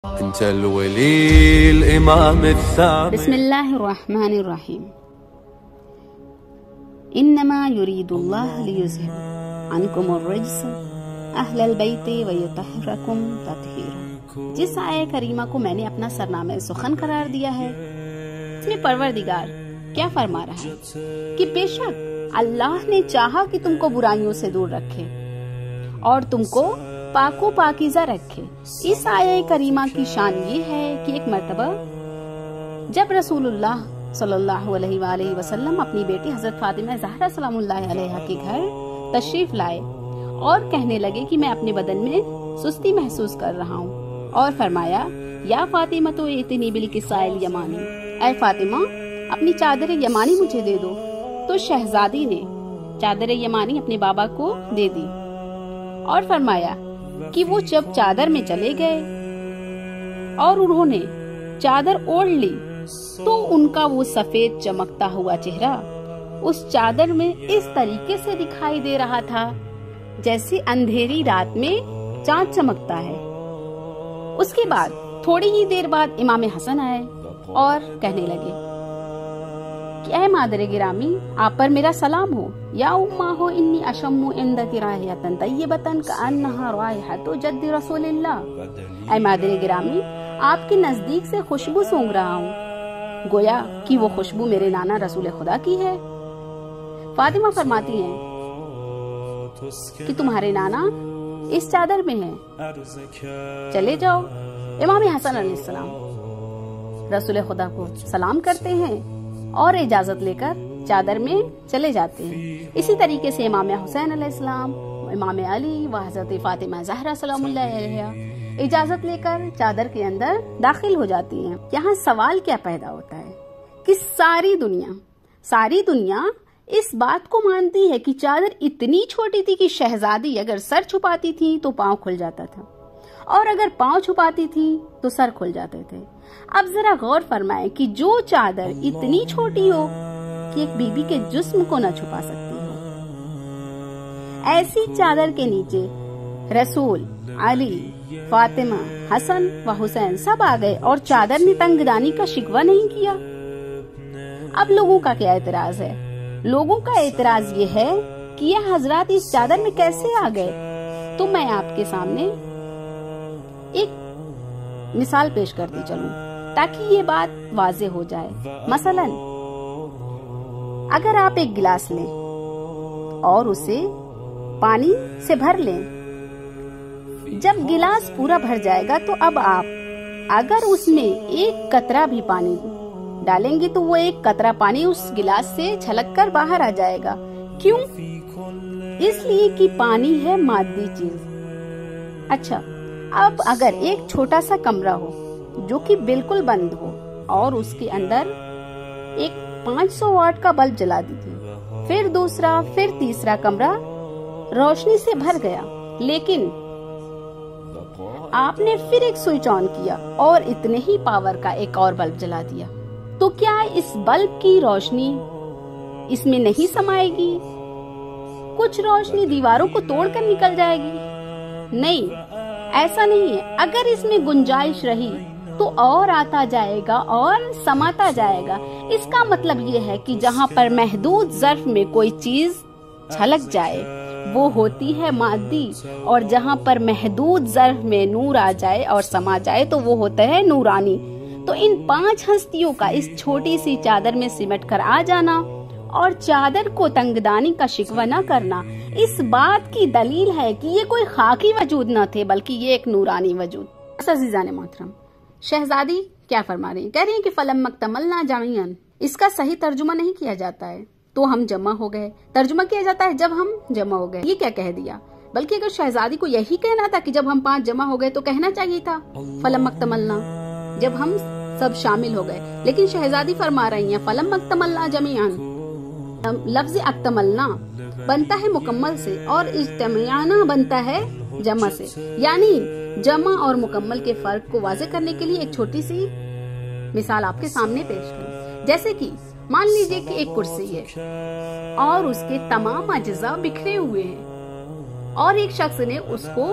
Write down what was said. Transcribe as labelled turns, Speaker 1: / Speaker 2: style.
Speaker 1: انت الولي الامام الثابت.
Speaker 2: بسم الله الرحمن الرحيم. انما يريد الله ليذهب عنكم الرجس اہل البیت ویطہرکم تطہیرا. جس آیہ کریمہ کو میں نے اپنا سرنامہ سخن قرار دیا ہے، اس میں پروردگار کیا فرما رہا ہے کہ بے شک اللہ نے چاہا کہ تم کو برائیوں سے دور رکھے اور تم کو پاک و پاکیزہ رکھے. اس آیہ کریمہ کی شان یہ ہے کہ ایک مرتبہ جب رسول اللہ صلی اللہ علیہ وآلہ وسلم اپنی بیٹی حضرت فاطمہ زہرا سلام اللہ علیہا کے گھر تشریف لائے اور کہنے لگے کہ میں اپنے بدن میں سستی محسوس کر رہا ہوں، اور فرمایا یا فاطمہ تو ائتنی بالکساء الیمانی، اے فاطمہ اپنی چادر یمانی مجھے دے دو. تو شہزادی نے چادر یمانی اپنے بابا کو دے دی اور فرمایا کہ وہ جب چادر میں چلے گئے اور انہوں نے چادر اوڑھ لی تو ان کا وہ سفید چمکتا ہوا چہرہ اس چادر میں اس طریقے سے دکھائی دے رہا تھا جیسے اندھیری رات میں چاند چمکتا ہے. اس کے بعد تھوڑی ہی دیر بعد امام حسن آئے اور کہنے لگے کہ اے مادر گرامی آپ پر میرا سلام ہو. یا اماں ہو انی اشم عندک رائحۃ طیبۃ کأنہا رائحۃ جد رسول اللہ. اے مادر گرامی آپ کے نزدیک سے خوشبو سونگ رہا ہوں، گویا کہ وہ خوشبو میرے نانا رسول خدا کی ہے. فاطمہ فرماتی ہیں کہ تمہارے نانا اس چادر میں ہیں، چلے جاؤ. امام حسن علیہ السلام رسول خدا کو سلام کرتے ہیں اور اجازت لے کر چادر میں چلے جاتے ہیں. اسی طریقے سے امام حسین علیہ السلام، امام علی و حضرت فاطمہ زہرا سلام اللہ علیہا اجازت لے کر چادر کے اندر داخل ہو جاتی ہیں. یہاں سوال کیا پیدا ہوتا ہے کہ ساری دنیا اس بات کو مانتی ہے کہ چادر اتنی چھوٹی تھی کہ شہزادی اگر سر چھپاتی تھی تو پاؤں کھل جاتا تھا اور اگر پاؤں چھپاتی تھی تو سر کھل جاتے تھے. اب ذرا غور فرمائیں کہ جو چادر اتنی چھوٹی ہو کہ ایک بیوی کے جسم کو نہ چھپا سکتی ہو، ایسی چادر کے نیچے رسول، علی، فاطمہ، حسن و حسین سب آ گئے اور چادر نے تنگ دانی کا شکوہ نہیں کیا. اب لوگوں کا کیا اعتراض ہے؟ لوگوں کا اعتراض یہ ہے کہ یہ حضرات اس چادر میں کیسے آ گئے. تو میں آپ کے سامنے ایک مثال پیش کرتی چلوں تاکہ یہ بات واضح ہو جائے. مثلا اگر آپ ایک گلاس لیں اور اسے پانی سے بھر لیں، جب گلاس پورا بھر جائے گا تو اب آپ اگر اس میں ایک قطرہ بھی پانی ڈالیں گے تو وہ ایک قطرہ پانی اس گلاس سے چھلک کر باہر آ جائے گا. کیوں؟ اس لیے کہ پانی ہے مادی چیز. اچھا، اب اگر ایک چھوٹا سا کمرہ ہو جو کہ بالکل بند ہو اور اس کے اندر ایک 500 واٹ کا بلب جلا دیجیے، پھر دوسرا، پھر تیسرا کمرہ روشنی سے بھر گیا، لیکن آپ نے پھر ایک سوئچ آن کیا اور اتنے ہی پاور کا ایک اور بلب جلا دیا، تو کیا اس بلب کی روشنی اس میں نہیں سمائے گی؟ کچھ روشنی دیواروں کو توڑ کر نکل جائے گی؟ نہیں، ایسا نہیں ہے. اگر اس میں گنجائش رہی تو اور آتا جائے گا اور سماتا جائے گا. اس کا مطلب یہ ہے کہ جہاں پر محدود ظرف میں کوئی چیز چھلک جائے وہ ہوتی ہے مادی، اور جہاں پر محدود ظرف میں نور آ جائے اور سما جائے تو وہ ہوتا ہے نورانی. تو ان 5 ہستیوں کا اس چھوٹی سی چادر میں سمٹ کر آ جانا اور چادر کو تنگدانی کا شکوہ نہ کرنا اس بات کی دلیل ہے کہ یہ کوئی خاکی وجود نہ تھے بلکہ یہ ایک نورانی وجود. عزیزان محترم، شہزادی کیا فرما رہی ہیں؟ کہہ رہی ہیں کہ فلما اکتملنا جميعا. اس کا صحیح ترجمہ نہیں کیا جاتا ہے تو ہم جمع ہو گئے، ترجمہ کیا جاتا ہے جب ہم جمع ہو گئے. یہ کیا کہہ دیا؟ بلکہ اگر شہزادی کو یہی کہنا تھا کہ جب ہم 5 جمع ہو گئے تو کہنا چاہیے تھا فلما اکتملنا، جب ہم سب شامل ہو گئے. لیکن شہزادی فرما رہی ہیں فلما اکتملنا جميعا. لفظ اکتملنا بنتا ہے مکمل سے اور اجتماعنا بنتا ہے جمع سے. یعنی جمع اور مکمل کے فرق کو واضح کرنے کے لیے ایک چھوٹی سی مثال آپ کے سامنے پیش کریں. جیسے کہ مان لیجئے کہ ایک کرسی ہے اور اس کے تمام اجزاء بکھرے ہوئے ہیں اور ایک شخص نے اس کو